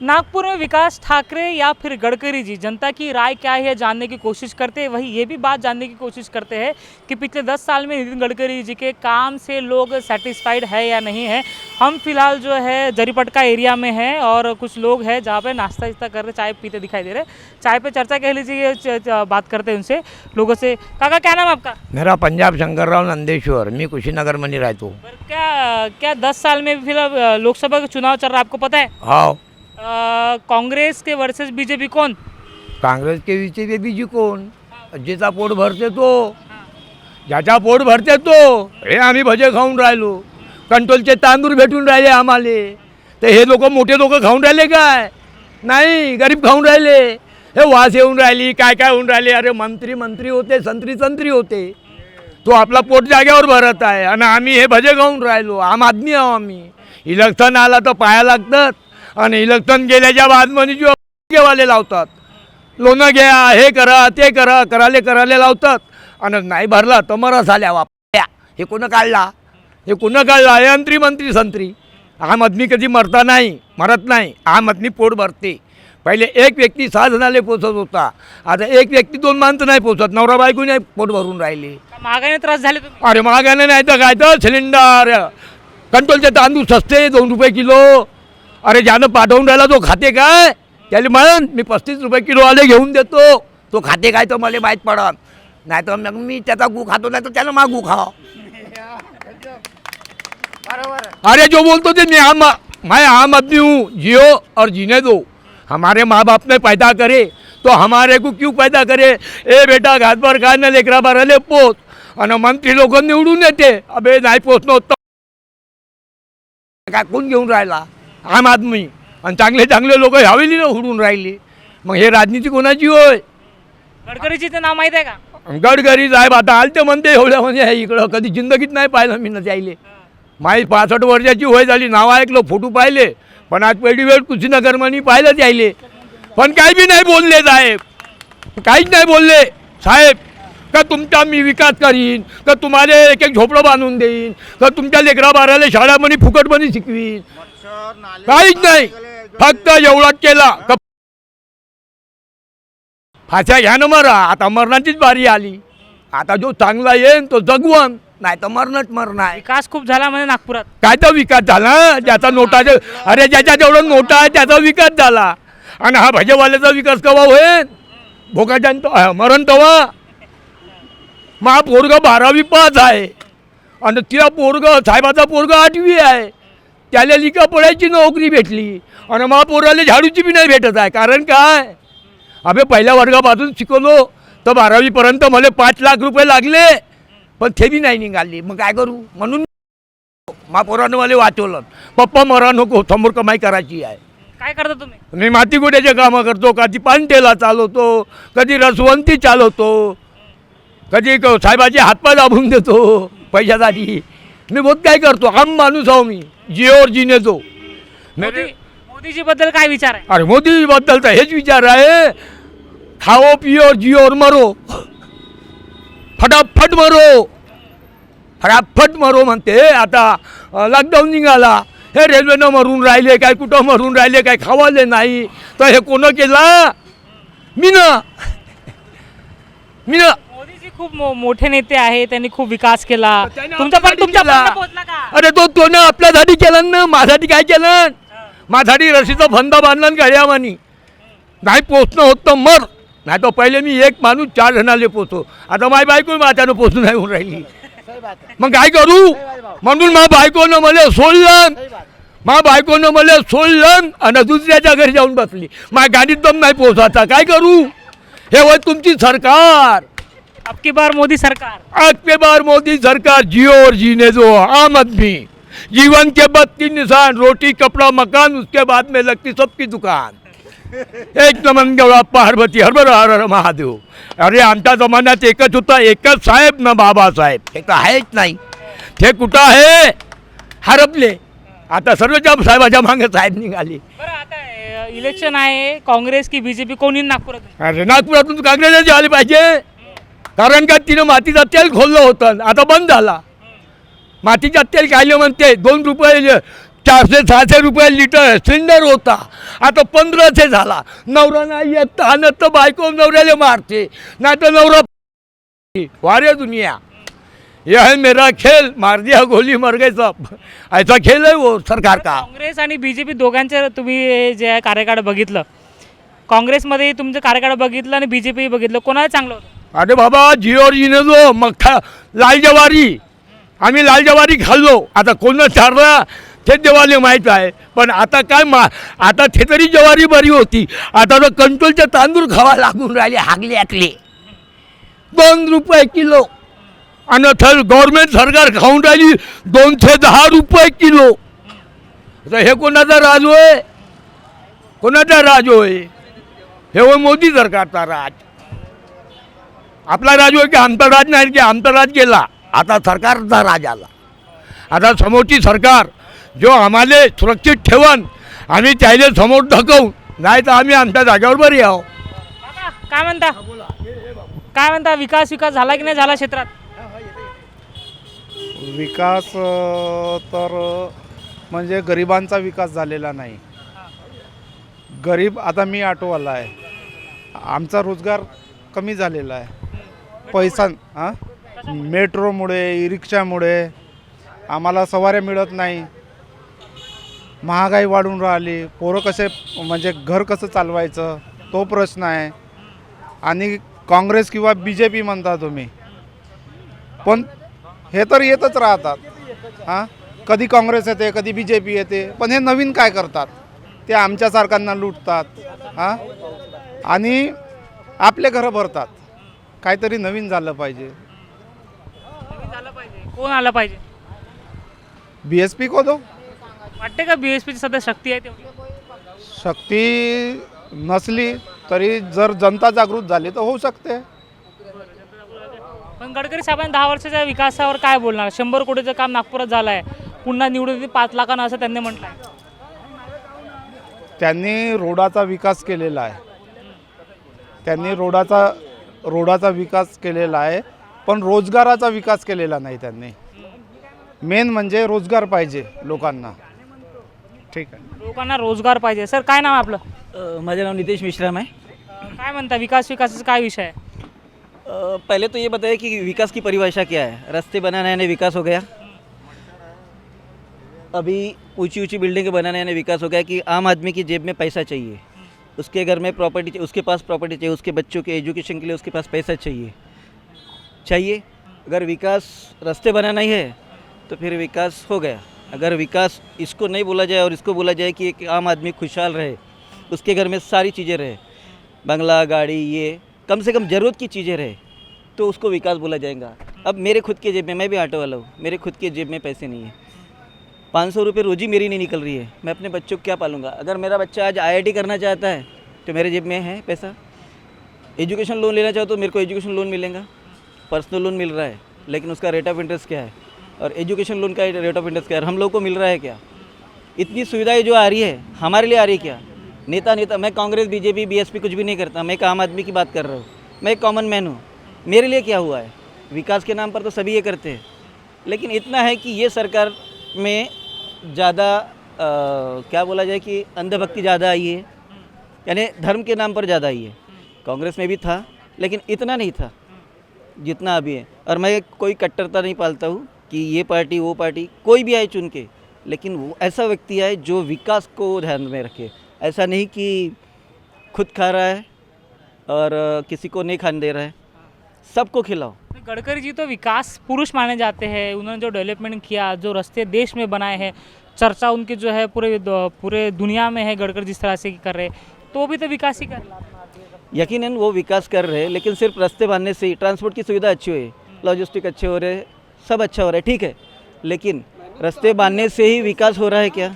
नागपुर में विकास ठाकरे या फिर गडकरी जी, जनता की राय क्या है जानने की कोशिश करते हैं। वहीं ये भी बात जानने की कोशिश करते हैं कि पिछले 10 साल में नितिन गडकरी जी के काम से लोग सेटिस्फाइड है या नहीं है। हम फिलहाल जो है जरीपटका एरिया में हैं और कुछ लोग हैं जहाँ पे नाश्ता इस्ता कर रहे, चाय पीते दिखाई दे रहे। चाय पे चर्चा कह लीजिए, बात करते हैं उनसे, लोगों से। काका, क्या नाम है आपका? मेरा पंजाब शंकरराव नंदेश्वर, मी कुशीनगर में नहीं रहता हूँ। क्या 10 साल में फिलहाल लोकसभा का चुनाव चल रहा है, आपको पता है? हाँ। कांग्रेस के वर्सेस बीजेपी कौन? काँग्रेस के विषय बीजी कोण? ज्याचा पोट भरते तो, ज्याचा पोट भरते तो। हे आम्ही भजे खाऊन राहिलो, कंट्रोलचे तांदूळ भेटून राहिले आम्हाले, तर हे लोक मोठे लोक खाऊन राहिले काय? नाही, गरीब खाऊन राहिले। हे वास येऊन राहिली, काय काय होऊन राहिले। अरे मंत्री मंत्री होते, संत्री होते, तो आपला पोट जाग्यावर भरत आहे आणि आम्ही हे भजे खाऊन राहिलो। आम आदमी आहो आम्ही। इलेक्शन आला तर पाया लागतात आणि इलेक्शन गेल्याच्या बाद म्हणजे जो गेवाले लावतात, लोनं घ्या, हे करा ते करा, कराले लावतात आणि नाही भरला तर मरा झाल्या वाप्या। हे कोण काढला? हे कोण काढला? हे मंत्री संत्री। आम आदमी कधी मरता नाही, मरत नाही। आम आदमी पोट भरते। पहिले एक व्यक्ती 6 जणाले पोचत होता, आता एक व्यक्ती 2 माणसं नाही पोचत। नवरा बायको नाही पोट भरून राहिले। महागाईने त्रास झाले तुम्ही? अरे महागाने नाही तर काय, तर सिलेंडर, कंट्रोलचे तांदूळ सस्ते 2 रुपये किलो। अरे ज्यानं पाठवून राहिला तो खाते काय? त्याला म्हण मी 35 रुपये किलो आले घेऊन देतो, तो खाते काय तर मला माहीत पडत नाही। तर मग मी त्याचा गू खातो, नाही तर त्याला मागू खाओ। अरे जो बोलतो ते मैं आम आदमी हूँ। जियो और जीने दो। हमारे माँ बाप ने पैदा करे तो हमारे को क्यों पैदा करे? ए बेटा घात भर काय ना लेकरा भरले पोच, आणि मंत्री लोक निवडून येते। अबे नाही पोचणं होतं काय? कोण घेऊन राहिला? आम आदमी। आणि चांगले लोक ह्यावेळी ना हुडून राहिले। मग हे राजनीती कोणाची होय? गडकरीजीचं नाव माहीत आहे का? गडकरी साहेब आता आलते म्हणते एवढ्या म्हणजे इकडं कधी जिंदगीत नाही पाहिलं मी ना त्याईले। माई 65 वर्षाची वय झाली, नाव ऐकलं, फोटो पाहिले, पण आज पहिली वेळ कुशीनगर मध्ये पाहिलं त्याईले, पण काही बी नाही बोलले साहेब, काहीच नाही बोलले साहेब। का तुमचा मी विकास करीन, का तुम्हाला एक झोपडं बांधून देईन, का तुमच्या लेकरा बाराला शाळामध्ये फुकटमध्ये शिकवीन, काहीच नाही। फक्त एवढाच केला का फाच्या घ्या ना मरा। आता मरणाचीच बारी आली। आता जो चांगला येईन तो जगवण, नाही तर मरणार। विकास खूप झाला म्हणजे नागपुरात। काय तर विकास झाला? ज्याचा नोटाचे, अरे ज्याच्या जेवढं नोटा आहे त्याचा विकास झाला, आणि हा भजेवाल्याचा विकास कवा होईल? भोगाच्या मरण तवा। मा पोरग 12वी पास आहे आणि तिला साहेबाचा पोरग 8वी आहे, त्याला लिखा पडायची नोकरी भेटली आणि मा पोराला झाडूची बी नाही भेटत आहे। कारण काय? अबे पहिल्या वर्गापासून शिकवलो तर 12वी पर्यंत मला 5 लाख रुपये लागले, पण ते बी नाही निघाली। मग काय करू? म्हणून मा पोरानं मला वाचवलं, पप्पा मरा नको, समोर कमाई करायची आहे। काय करता तुम्ही? मी माती गोट्याचे कामं करतो, कधी पानटेला चालवतो, कधी रसवंती चालवतो, कधी साहेबाचे हातपाय दाबून देतो पैशासाठी। मी बहुत काय करतो। आम माणूस आहो मी, जिओर जीने दो। मोदीजी बद्दल काय विचार आहे? अरे मोदी बद्दल तर हेच विचार आहे, खाओ पिओ जिओ और मरो, फटाफट मरो म्हणते। आता लॉकडाऊन निघाला, हे रेल्वेनं मरून राहिले काय, कुठं मरून राहिले काय, खावाले नाही, तर हे कोण केला? मी ना। मोदीजी खूप मोठे नेते आहे, त्यांनी खूप विकास केला। तुमच्यापर्यंत पोहोचला का? अरे तो ना आपल्यासाठी केलं ना, माझ्यासाठी काय केलं? माझ्यासाठी रशीचा फंदा बांधला गाड्यावानी। नाही पोचणं होत तर मर, नाही तर पहिले मी एक माणूस 4 जणाले पोचतो। आता माझी बायको माझ्यानं पोचून नाही होऊन राहिली, मग काय करू? म्हणून मा बायकोनं मला सोडलं आणि दुसऱ्याच्या घरी जाऊन बसली। माझ्या गाडीत दम नाही पोचायचा, काय करू? हे वय तुमची सरकार। अब की बार मोदी सरकार, जियो और जीने दो। आम आदमी जीवन के 32 निशान, रोटी कपड़ा मकान, उसके बाद में लगती सबकी दुकान। एक नमन गौड़ा पार्वती, हर हर महादेव। अरे आमच्या जमान्यात एकच होता, एकच साहेब ना बाबासाहेब, हे तर आहेच नाही। ते कुठं आहे? हरपले। आता सर्वच्या साहेबाच्या मागे साहेब निघाली। बरं, आता इलेक्शन आहे, काँग्रेस की बीजेपी कोणी नागपुरात? अरे नागपुरातून काँग्रेसच आले पाहिजे, कारण का तिनं मातीचा तेल खोललं होतं, आता बंद झाला। मातीचा तेल काढलं म्हणते 2 रुपये 400-600 रुपये लिटर सिलेंडर होता, आता 1500 झाला. नवरा नाही येत आणत तर बायको नवऱ्याला मारते, नाही तर नवरा वारे दुनिया. यह है मेरा खेल, मार दिया गोली मर गए सब, ऐसा खेल है वो सरकार का. काँग्रेस आणि बीजेपी दोघांचे तुम्ही हे जे आहे कार्यकाळ बघितलं, काँग्रेसमध्ये तुमचं कार्यकाळ बघितलं आणि बीजेपी बघितलं, कोणाला चांगलं होतं? अरे बाबा जिओर जिने जो मग लाल जवारी, आम्ही लाल जवारी खाल्लो. आता कोण चारला ते देवाले माहीत आहे. पण आता काय आता ते तरी जवारी बरी होती. आता तर कंट्रोलचे तांदूळ खावा लागून राहिले हागले आकले, 2 रुपये किलो. आणि तर गव्हर्नमेंट सरकार खाऊन राहिली 210 रुपये किलो. तर हे कोणाचा राज होय? कोणाचा राज होय? हे होय मोदी सरकारचा राज. आपला राज होय की आमचा राज नाही, की आमचा राज गेला, आता सरकारचा राज आला. आता समोरची सरकार जो आम्हाला सुरक्षित ठेवून आम्ही त्याला समोर ढकवू, नाही तर आम्ही आमच्या जागेवर बरी आहो. काय म्हणता, काय म्हणता, विकास झाला की नाही झाला क्षेत्रात? विकास तर म्हणजे गरिबांचा विकास झालेला नाही. गरीब, आता मी ऑटोवाला आहे, आमचा रोजगार कमी झालेला आहे. पैसा मेट्रोमुळे, ई रिक्षामुळे आम्हाला सवाऱ्या मिळत नाही. महागाई वाढून राहिली, पोरं कसे म्हणजे घर कसं चालवायचं तो प्रश्न आहे. आणि काँग्रेस किंवा BJP म्हणता तुम्ही, पण हे तर येतच राहतात. कधी काँग्रेस येते, कधी BJP येते, पण हे नवीन काय करतात? ते आमच्यासारख्यांना लुटतात आणि आपले घरं भरतात. काहीतरी नवीन झालं पाहिजे. कोण आलं पाहिजे? BSP को दो. वाटते का BSPची सध्या शक्ती आहे तेवढी? शक्ती नसली तरी जर जनता जागृत झाली तर होऊ शकते. पण गडकरी साहेबांनी 10 वर्षाच्या विकासावर काय बोलणार? 100 कोटीचं काम नागपुरात झालं आहे, पुन्हा निवडून येतील 5 लाखांना असं त्यांनी म्हटलं आहे. त्यांनी रोडाचा विकास केलेला आहे, त्यांनी रोडाचा विकास केलेला आहे, पण रोजगाराचा विकास केलेला नाही त्यांनी. मेन म्हणजे रोजगार पाहिजे लोकांना. ठीक आहे, लोकांना रोजगार पाहिजे. सर काय नाव आहे आपलं? मेरा नाम नितेश मिश्राम है। काय म्हणता, विकासाचा काय विषय आहे? पहले तो ये बताइए कि विकास की परिभाषा क्या है? रास्ते बनाने यानी विकास हो गया? अभी ऊंची ऊंची बिल्डिंगें बनाने यानी विकास हो गया कि आम आदमी की जेब में पैसा चाहिए, उसके घर में प्रॉपर्टी, उसके पास प्रॉपर्टी चाहिए, उसके बच्चों के एजुकेशन के लिए उसके पास पैसा चाहिए। अगर विकास रास्ते बनाना ही है तो फिर विकास हो गया। अगर विकास इसको नहीं बोला जाए और इसको बोला जाए कि एक आम आदमी खुशहाल रहे, उसके घर में सारी चीज़ें रहे, बंगला, गाड़ी, ये कम से कम ज़रूरत की चीज़ें रहे, तो उसको विकास बोला जाएगा। अब मेरे खुद के जेब में, मैं भी ऑटो वाला हूँ, मेरे खुद के जेब में पैसे नहीं है, 500 रुपये रोज़ी मेरी नहीं निकल रही है, मैं अपने बच्चों को क्या पालूंगा? अगर मेरा बच्चा आज IIT करना चाहता है तो मेरे जेब में है पैसा। एजुकेशन लोन लेना चाहो तो मेरे को एजुकेशन लोन मिलेगा, पर्सनल लोन मिल रहा है, लेकिन उसका रेट ऑफ इंटरेस्ट क्या है और एजुकेशन लोन का रेट ऑफ इंटरेस्ट क्या है, हम लोग को मिल रहा है क्या? इतनी सुविधाएं जो आ रही है हमारे लिए आ रही है क्या? नेता मैं कांग्रेस, BJP, BSP कुछ भी नहीं करता, मैं एक आम आदमी की बात कर रहा हूँ, मैं एक कॉमन मैन हूँ। मेरे लिए क्या हुआ है? विकास के नाम पर तो सभी ये करते हैं, लेकिन इतना है कि ये सरकार में ज़्यादा क्या बोला जाए कि अंधभक्ति ज़्यादा आई है, यानी धर्म के नाम पर ज़्यादा आई है। कांग्रेस में भी था लेकिन इतना नहीं था जितना अभी है। और मैं कोई कट्टरता नहीं पालता हूँ कि ये पार्टी वो पार्टी, कोई भी आए चुन के, लेकिन वो ऐसा व्यक्ति आए जो विकास को ध्यान में रखे, ऐसा नहीं कि खुद खा रहा है और किसी को नहीं खाने दे रहा है, सबको खिलाओ। गडकरी जी तो विकास पुरुष माने जाते हैं, उन्होंने जो डेवलपमेंट किया, जो रास्ते देश में बनाए हैं, चर्चा उनकी जो है पूरे दुनिया में है, गडकरी जिस तरह से कर रहे, तो भी तो विकास ही कर रहा है। यकीनन वो विकास कर रहे हैं, लेकिन सिर्फ रास्ते बनने से ही ट्रांसपोर्ट की सुविधा अच्छी हुई, लॉजिस्टिक अच्छे हो रहे, सब अच्छा हो रहा है, ठीक है, लेकिन रास्ते बनने से ही विकास हो रहा है क्या?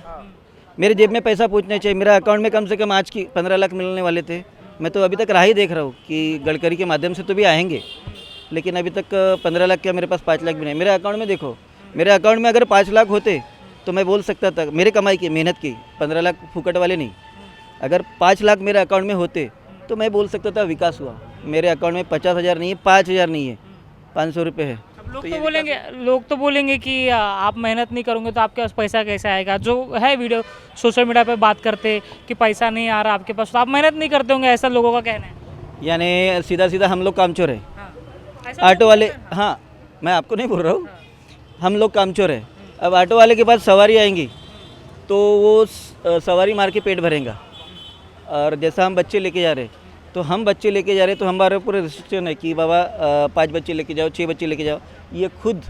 मेरे जेब में पैसा पहुंचना चाहिए। मेरा अकाउंट में कम से कम आज की 15 लाख मिलने वाले थे, मैं तो अभी तक राह ही देख रहा हूँ कि गडकरी के माध्यम से तो भी आएंगे, लेकिन अभी तक 15 लाख क्या, मेरे पास 5 लाख भी नहीं। मेरे अकाउंट में देखो, मेरे अकाउंट में अगर 5 लाख होते तो मैं बोल सकता था, मेरे कमाई की, मेहनत की, 15 लाख फुकट वाले नहीं, अगर 5 लाख मेरे अकाउंट में होते तो मैं बोल सकता था विकास हुआ। मेरे अकाउंट में 50,000 नहीं है, 5,000 नहीं है, 500 रुपये है। लोग तो बोलेंगे कि आप मेहनत नहीं करोगे तो आपके पास पैसा कैसे आएगा। जो है वीडियो सोशल मीडिया पे बात करते कि पैसा नहीं आ रहा आपके पास, तो आप मेहनत नहीं करते होंगे, ऐसा लोगों का कहना है। यानी सीधा सीधा हम लोग कामचोर है। ऐसा ऑटो वाले, हाँ मैं आपको नहीं बोल रहा हूँ, हम लोग कामचोर है। अब ऑटो वाले के पास सवारी आएंगी तो वो सवारी मार के पेट भरेगा। और जैसा हम बच्चे लेके जा रहे, तो हम बच्चे लेके जा रहे तो हमारे पूरे रिस्ट्रिक्शन है कि बाबा 5 बच्चे लेके जाओ, 6 बच्चे लेके जाओ। ये खुद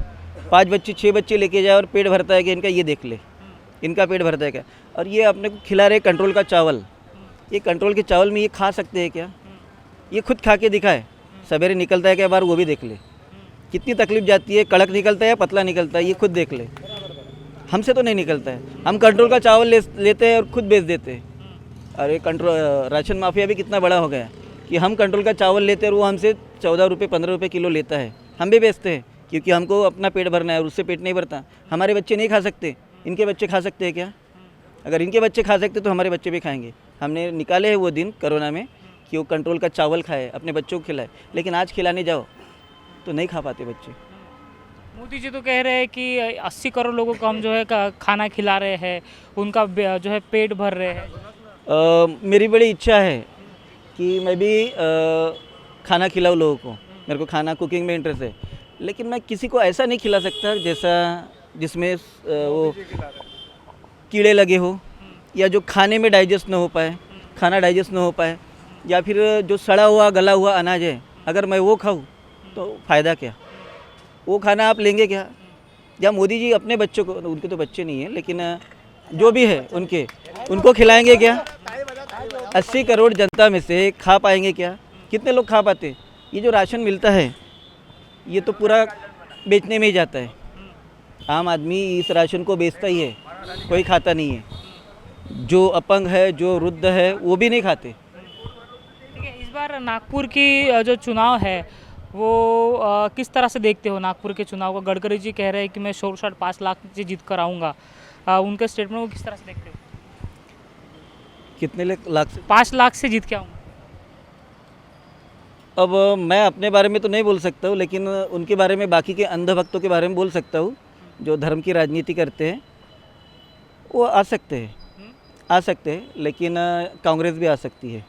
5 बच्चे 6 बच्चे लेके जाओ और पेट भरता है कि इनका, ये देख ले इनका पेट भरता है क्या। और ये अपने को खिला रहे कंट्रोल का चावल। ये कंट्रोल के चावल में ये खा सकते हैं क्या? ये खुद खा के दिखाए, सवेरे निकलता है क्या बार, वो भी देख ले। कितनी तकलीफ जाती है, कड़क निकलता है या पतला निकलता है, ये खुद देख ले। हमसे तो नहीं निकलता है। हम कंट्रोल का चावल लेते हैं और खुद बेच देते हैं। और ये कंट्रोल राशन माफिया भी कितना बड़ा हो गया कि हम कंट्रोल का चावल लेते हैं और वो हमसे 14 रुपये 15 रुपये किलो लेता है। हम भी बेचते हैं क्योंकि हमको अपना पेट भरना है और उससे पेट नहीं भरता। हमारे बच्चे नहीं खा सकते, इनके बच्चे खा सकते हैं क्या? अगर इनके बच्चे खा सकते तो हमारे बच्चे भी खाएंगे। हमने निकाले हैं वो दिन कोरोना में कि वो कंट्रोल का चावल खाए, अपने बच्चों को खिलाए, लेकिन आज खिलाने जाओ तो नहीं खा पाते बच्चे। मोदी जी तो कह रहे हैं कि 80 करोड़ लोगों को हम जो है खाना खिला रहे हैं, उनका जो है पेट भर रहे हैं। मेरी बड़ी इच्छा है कि मैं भी खाना खिलाऊँ लोगों को। मेरे को खाना कुकिंग में इंटरेस्ट है, लेकिन मैं किसी को ऐसा नहीं खिला सकता जैसा जिसमें वो कीड़े लगे हो, या जो खाने में डाइजेस्ट ना हो पाए, खाना डाइजेस्ट ना हो पाए, या फिर जो सड़ा हुआ गला हुआ अनाज है, अगर मैं वो खाऊं तो फ़ायदा क्या? वो खाना आप लेंगे क्या? या मोदी जी अपने बच्चों को, उनके तो बच्चे नहीं हैं, लेकिन जो भी है उनको खिलाएंगे क्या? 80 करोड़ जनता में से खा पाएंगे क्या? कितने लोग खा पाते? ये जो राशन मिलता है ये तो पूरा बेचने में ही जाता है। आम आदमी इस राशन को बेचता ही है, कोई खाता नहीं है। जो अपंग है, जो वृद्ध है, वो भी नहीं खाते। ठीक है, इस बार नागपुर की जो चुनाव है वो किस तरह से देखते हो नागपुर के चुनाव को? गडकरी जी कह रहे हैं कि मैं शोर शॉट 5 लाख से जीत कर आऊँगा। उनके स्टेटमेंट को किस तरह से देखते हो? कितने लाख से? 5 लाख से जीत के आऊँगा। अब मैं अपने बारे में तो नहीं बोल सकता हूँ, लेकिन उनके बारे में, बाकी के अंधभक्तों के बारे में बोल सकता हूँ जो धर्म की राजनीति करते हैं। वो आ सकते हैं, लेकिन कांग्रेस भी आ सकती है।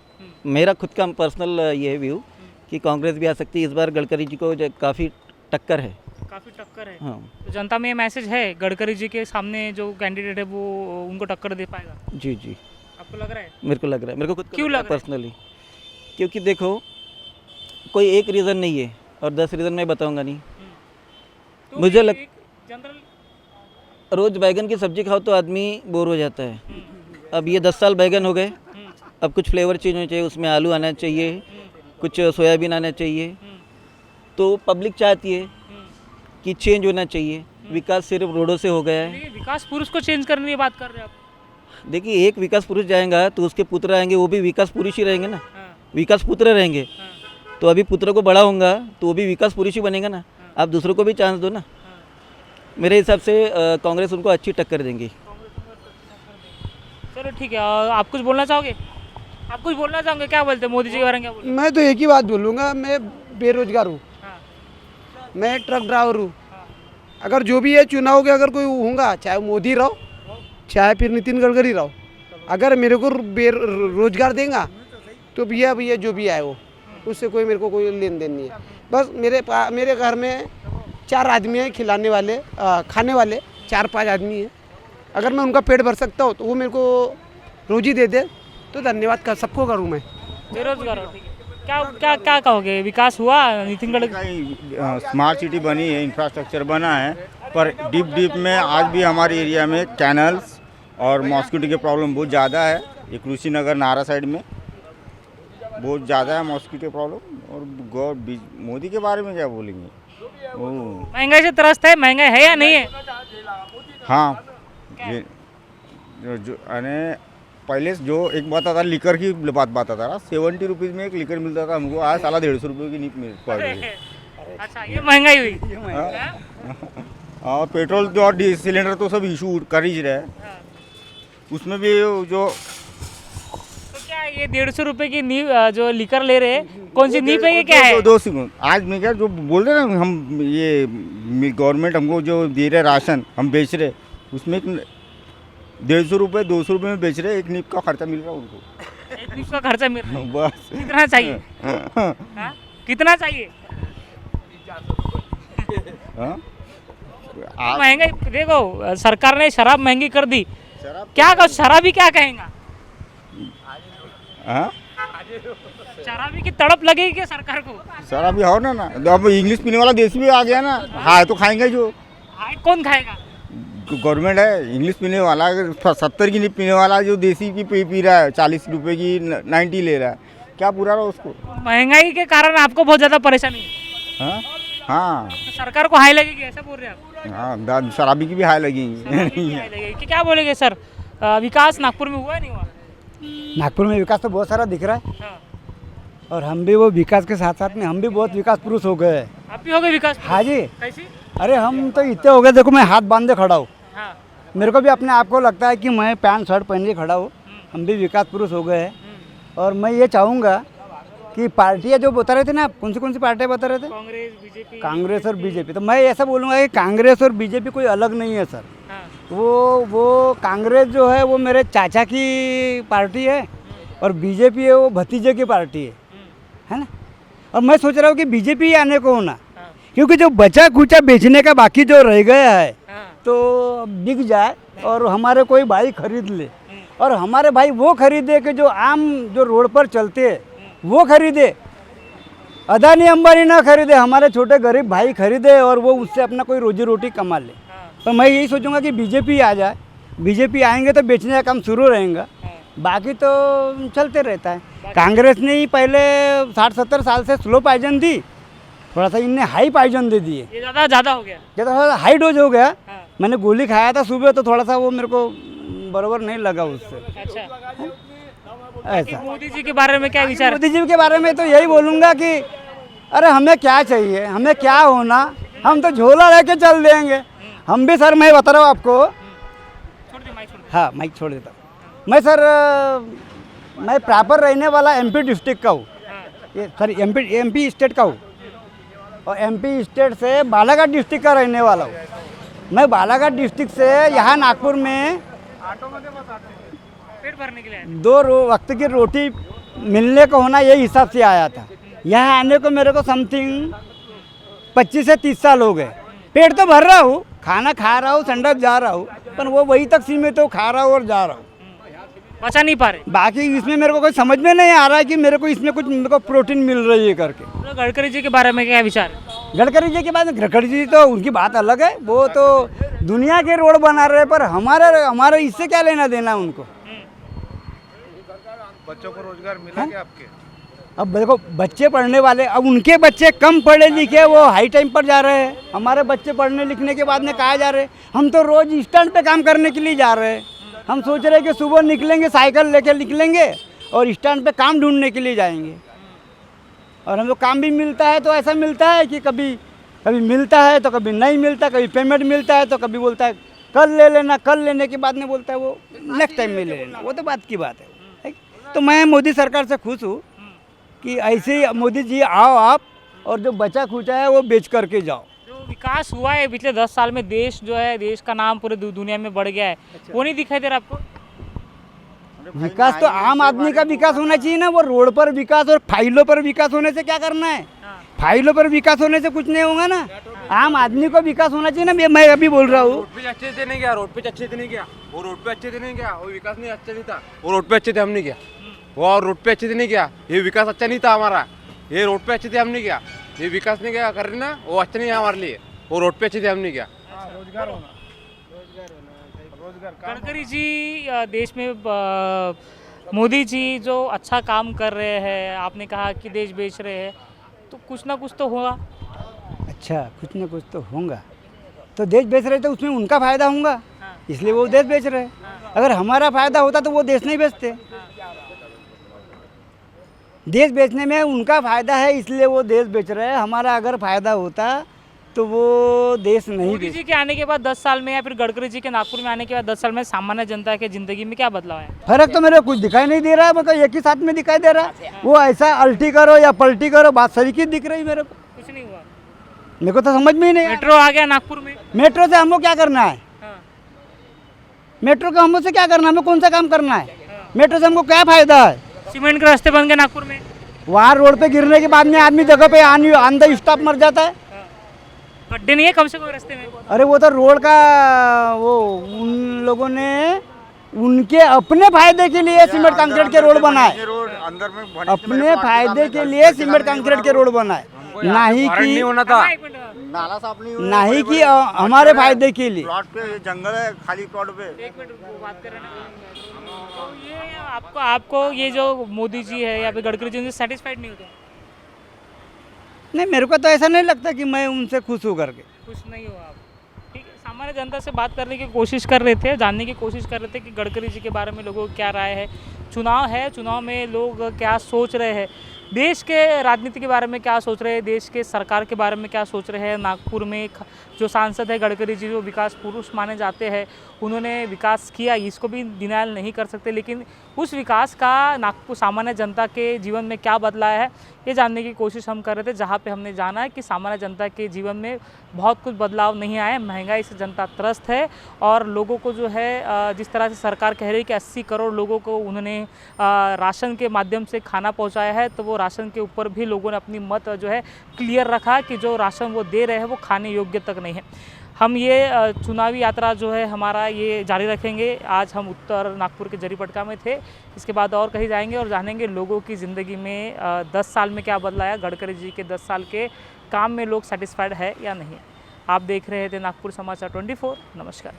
मेरा खुद का पर्सनल ये व्यू कि कांग्रेस भी आ सकती है। इस बार गडकरी जी को काफ़ी टक्कर है। काफ़ी टक्कर है। हाँ तो जनता में ये मैसेज है गडकरी जी के सामने जो कैंडिडेट है वो उनको टक्कर दे पाएगा? जी जी, आपको लग रहा है? मेरे को लग रहा है, मेरे को खुद क्यों लग रहा है? पर्सनली, क्योंकि देखो कोई एक रीज़न नहीं है और 10 रीज़न मैं बताऊंगा नहीं। तो मुझे जनरल रोज़ बैगन की सब्ज़ी खाओ तो आदमी बोर हो जाता है। अब ये 10 साल बैगन हो गए, अब कुछ फ्लेवर चेंज होना चाहिए, उसमें आलू आना चाहिए, कुछ सोयाबीन आना चाहिए। तो पब्लिक चाहती है कि चेंज होना चाहिए। विकास सिर्फ रोडों से हो गया है। ये विकास पुरुष को चेंज करने की बात कर रहे हैं आप? देखिए, एक विकास पुरुष जाएगा तो उसके पुत्र आएंगे, वो भी विकास पुरुष ही रहेंगे ना। हाँ, विकास पुत्र रहेंगे तो अभी पुत्र को बड़ा होगा तो वो भी विकास पुरुष ही बनेगा ना। आप दूसरों को भी चांस दो ना। मेरे हिसाब से कांग्रेस उनको अच्छी टक्कर देंगी। चलो ठीक है। आप कुछ बोलना चाहोगे? आप कुछ बोलना चाहोगे? क्या बोलते हैं मोदी जी के बारे में? क्या बोलते मैं तो एक ही बात बोलूँगा, मैं बेरोजगार हूँ, हाँ, मैं ट्रक ड्राइवर हूँ। अगर जो भी है चुनाव के अगर कोई होगा, चाहे मोदी रहो चाहे फिर नितिन गडकरी रहो, अगर मेरे को रोजगार देगा तो भैया जो भी आए वो, उससे कोई मेरे को कोई लेन देन नहीं है। बस मेरे घर में 4 आदमी हैं खिलाने वाले, खाने वाले 4-5 आदमी हैं। अगर मैं उनका पेट भर सकता हूँ तो वो मेरे को रोजी दे दे तो धन्यवाद कर सबको करूँ मैं। बेरोजगार हो, ठीक है। क्या क्या क्या कहोगे? विकास हुआ नितिन गडकरी? स्मार्ट सिटी बनी है, इंफ्रास्ट्रक्चर बना है, पर डीप में आज भी हमारे एरिया में कैनल्स और मॉस्किटो की प्रॉब्लम बहुत ज़्यादा है। ये कुशीनगर नारा साइड में बहुत ज़्यादा है मॉस्किटो प्रॉब्लम। और मोदी के बारे में क्या बोलेंगे? महंगाई से त्रस्त है, महंगाई है या नहीं है? हाँ, ये जो पहले जो एक बात आता, लिकर की बात आता था, 70 रुपीज़ में एक लिकर मिलता था हमको, आज साला 150 रुपये की नहीं पड़ रही है। अच्छा, ये महंगाई हुई। और पेट्रोल तो और सिलेंडर तो सब इशू कर ही रहे हैं, उसमें भी जो तो क्या ये 150 रुपये की जो लीकर ले रहे हैं कौन सी नींव पे ये क्या है? दो सेकंड, आज मैं क्या जो बोल रहे ना हम, ये गवर्नमेंट हमको जो दे रहे राशन हम बेच रहे, उसमें 150 रुपये 200 रुपये में बेच रहे, एक नींव का खर्चा मिल रहा है उनको। एक नींव का खर्चा मिल रहा है। बस कितना चाहिए? हाँ? कितना चाहिए? हाँ? आप महंगाई देखो, सरकार ने शराब महंगी कर दी, शराब क्या कहो, शराबी क्या कहेगा? हाँ? शराबी की तड़प लगेगी क्या सरकार को? शराबी हो ना अब इंग्लिश पीने वाला देश भी आ गया ना, हाँ तो खाएंगे जो। हाँ, कौन खाएगा? गवर्नमेंट है, इंग्लिश पीने वाला 70 की नहीं पीने वाला जो देसी की पी रहा है, 40 रुपए की 90 ले रहा है, क्या पूरा रहा उसको? महंगाई के कारण आपको बहुत ज्यादा परेशानी है, हाँ हाँ तो सरकार को हाई लगेगी ऐसा बोल रहे हैं आप? हाँ, शराबी की भी हाई लगेंगी। हाई लगेगी कि क्या बोलेंगे सर? विकास नागपुर में हुआ है नहीं हुआ? नागपुर में विकास तो बहुत सारा दिख रहा है हाँ। और हम भी वो विकास के साथ साथ में हम भी बहुत विकास पुरुष हो गए हैं। आप भी हो गए विकास? हाँ जी, कैसी? अरे हम तो इतने हो गए, देखो मैं हाथ बांधे खड़ा हूँ, हाँ। मेरे को भी अपने आप को लगता है कि मैं पैंट शर्ट पहन के खड़ा हूँ। हम भी विकास पुरुष हो गए हैं और मैं ये चाहूँगा कि पार्टियाँ जो बता रहे थे ना, आप कौन सी पार्टियाँ बता रहे थे? कांग्रेस, बीजेपी। कांग्रेस और बीजेपी, तो मैं ऐसा बोलूँगा कि कांग्रेस और बीजेपी कोई अलग नहीं है सर। हाँ। वो कांग्रेस जो है वो मेरे चाचा की पार्टी है और बीजेपी है वो भतीजे की पार्टी है ना। और मैं सोच रहा हूँ कि बीजेपी आने को होना, हाँ। क्योंकि जो बचा खुचा बेचने का बाकी जो रह गया है हाँ। तो बिक जाए और हमारे कोई भाई खरीद ले, और हमारे भाई वो खरीदे कि जो आम जो रोड पर चलते हैं वो खरीदे, अदानी अंबानी ना खरीदे, हमारे छोटे गरीब भाई खरीदे और वो उससे अपना कोई रोजी रोटी कमा ले। तो मैं यही सोचूंगा कि बीजेपी आ जाए, बीजेपी आएंगे तो बेचने का काम शुरू रहेगा, बाकी तो चलते रहता है। कांग्रेस ने ही पहले 60-70 साल से स्लो पाइजन दी, थोड़ा सा इनने हाई पाइजन दे दिए, ये ज़्यादा हो गया। ये थोड़ा सा हाई डोज हो गया। हाँ। मैंने गोली खाया था सुबह तो थोड़ा सा वो मेरे को बराबर नहीं लगा उससे, अच्छा, ऐसा। मोदी जी के बारे में क्या विचार है? मोदी जी के बारे में तो यही बोलूँगा कि अरे हमें क्या चाहिए, हमें क्या होना, हम तो झोला लेके चल देंगे। हम भी सर, मैं बता रहा हूँ आपको, छोड़ दे, माइक छोड़ दे। हाँ माइक छोड़ देता हूँ मैं सर। मैं प्रॉपर रहने वाला एमपी डिस्ट्रिक्ट का हूँ, ये सर एमपी स्टेट का हूँ और एमपी स्टेट से बालाघाट डिस्ट्रिक्ट का रहने वाला हूँ। मैं बालाघाट डिस्ट्रिक्ट से यहाँ नागपुर में पेट भरने के लिए आए। 2 वक्त की रोटी मिलने को होना यही हिसाब से आया था। यहाँ आने को मेरे को समथिंग 25 से 30 साल हो गए। पेट तो भर रहा हूँ, खाना खा रहा हूँ, संडस जा रहा हूँ, पर वो वही तक सीमित हो, खा रहा हूँ और जा रहा हूँ, बचा नहीं पा रहे। बाकी इसमें मेरे को कोई समझ में नहीं आ रहा है कि मेरे को इसमें कुछ मेरे को प्रोटीन मिल रही है करके। तो गडकरी जी के बारे में क्या विचार है? गडकरी जी के बाद में, गडकरी जी तो उनकी बात अलग है, वो तो दुनिया के रोड बना रहे, पर हमारे इससे क्या लेना देना उनको। बच्चों को रोजगार मिला क्या आपके? अब देखो बच्चे पढ़ने वाले, अब उनके बच्चे कम पढ़े लिखे वो हाई टाइम पर जा रहे हैं, हमारे बच्चे पढ़ने लिखने के बाद में कहाँ जा रहे हैं? हम तो रोज स्टैंड पे काम करने के लिए जा रहे हैं। हम सोच रहे हैं कि सुबह निकलेंगे, साइकिल लेके निकलेंगे और स्टैंड पे काम ढूंढने के लिए जाएंगे, और हमको काम भी मिलता है तो ऐसा मिलता है कि कभी मिलता है तो कभी नहीं मिलता, कभी पेमेंट मिलता है तो कभी बोलता है कल ले लेना, कल लेने के बाद में बोलता है वो नेक्स्ट टाइम में ले लेना। वो तो बात की बात है। तो मैं मोदी सरकार से खुश हूँ कि ऐसे ही मोदी जी आओ आप, और जो बचा खुचा है वो बेच करके जाओ। जो विकास हुआ है पिछले 10 साल में, देश जो है, देश का नाम पूरे दुनिया में बढ़ गया है, वो नहीं दिखाई दे रहा आपको? विकास तो आम आदमी का विकास होना चाहिए ना, वो रोड पर विकास और फाइलों पर विकास होने से क्या करना है? फाइलों पर विकास होने से कुछ नहीं होगा ना, आम आदमी को विकास होना चाहिए ना। मैं अभी बोल रहा हूँ, रोड पे अच्छे से नहीं गया, रोड पे अच्छे से नहीं गया, वो रोड पे अच्छे से नहीं गया, वो विकास नहीं अच्छा नहीं था, वो रोड पे अच्छे थे हम नहीं गया, वो और रोड पे अच्छे से नहीं गया, ये विकास अच्छा नहीं था हमारा, ये रोड पे अच्छे थे हम नहीं गया, ये विकास नहीं गया कर रहे ना, वो अच्छा नहीं है हमारे लिए, वो रोड पे अच्छे थे हम नहीं गया। रोजगार होना, गडकरी जी देश में मोदी जी जो अच्छा काम कर रहे हैं, आपने कहा कि देश बेच रहे हैं, तो कुछ ना कुछ तो होगा। अच्छा कुछ ना कुछ तो होगा, तो देश बेच रहे तो उसमें उनका फायदा होगा, इसलिए वो देश बेच रहे हैं। अगर हमारा फायदा होता तो वो देश नहीं बेचते। देश बेचने में उनका फायदा है इसलिए वो देश बेच रहे हैं। हमारा अगर फायदा होता तो वो देश नहीं मोदी दे जी के आने के बाद 10 साल में या फिर गडकरी जी के नागपुर में आने के बाद 10 साल में सामान्य जनता की जिंदगी में क्या बदलाव है? फर्क तो मेरे को कुछ दिखाई नहीं दे रहा है, मतलब एक ही साथ में दिखाई दे रहा है। वो ऐसा अल्टी करो या पलटी करो, बात सरीकी दिख रही मेरे को। कुछ नहीं हुआ। मेरे को तो समझ में ही नहीं आया। मेट्रो आ गया नागपुर में। मेट्रो से हमको क्या करना है? हाँ, मेट्रो का हमसे क्या करना है? हमें कौन सा काम करना है? मेट्रो से हमको क्या फायदा है? सीमेंट के रास्ते बन गए नागपुर में। वहाँ रोड पे गिरने के बाद में आदमी जगह पे ऑन द स्टॉप मर जाता है। गड्ढे नहीं है कम से कम रास्ते में। अरे वो तो रोड का वो उन लोगों ने उनके अपने फायदे के लिए सीमेंट कंक्रीट के रोड बनाए, रोड अंदर में अपने फायदे के लिए सीमेंट कंक्रीट के रोड बनाए, नहीं नहीं कि होना था। एक मिनट, नाला साफ नहीं नहीं कि हमारे फायदे के लिए। प्लॉट पे जंगल है, खाली प्लॉट पे। एक मिनट रुको, बात कर रहे हैं ना। तो ये आपको ये जो मोदी जी है या फिर गडकरी जी उनसे सेटिस्फाइड नहीं होते? नहीं, मेरे को तो ऐसा नहीं लगता कि मैं उनसे खुश हूँ करके। खुश नहीं हो आप? ठीक है, सामान्य जनता से बात करने की कोशिश कर रहे थे, जानने की कोशिश कर रहे थे कि गडकरी जी के बारे में लोगों को क्या राय है। चुनाव है, चुनाव में लोग क्या सोच रहे हैं, देश के राजनीति के बारे में क्या सोच रहे हैं, देश के सरकार के बारे में क्या सोच रहे हैं। नागपुर में जो सांसद है गडकरी जी, जो विकास पुरुष माने जाते हैं, उन्होंने विकास किया, इसको भी डिनायल नहीं कर सकते। लेकिन उस विकास का नागपुर सामान्य जनता के जीवन में क्या बदला है, ये जानने की कोशिश हम कर रहे थे। जहाँ पे हमने जाना है कि सामान्य जनता के जीवन में बहुत कुछ बदलाव नहीं आया, महंगाई से जनता त्रस्त है और लोगों को जो है जिस तरह से सरकार कह रही है कि 80 करोड़ लोगों को उन्होंने राशन के माध्यम से खाना पहुंचाया है, तो वो राशन के ऊपर भी लोगों ने अपनी मत जो है क्लियर रखा कि जो राशन वो दे रहे हैं वो खाने योग्य तक नहीं है। हम ये चुनावी यात्रा जो है हमारा ये जारी रखेंगे। आज हम उत्तर नागपुर के जरीपटका में थे, इसके बाद और कहीं जाएंगे और जानेंगे लोगों की ज़िंदगी में 10 साल में क्या बदला है, गडकरी जी के 10 साल के काम में लोग सेटिस्फाइड है या नहीं। आप देख रहे थे नागपुर समाचार 24। नमस्कार।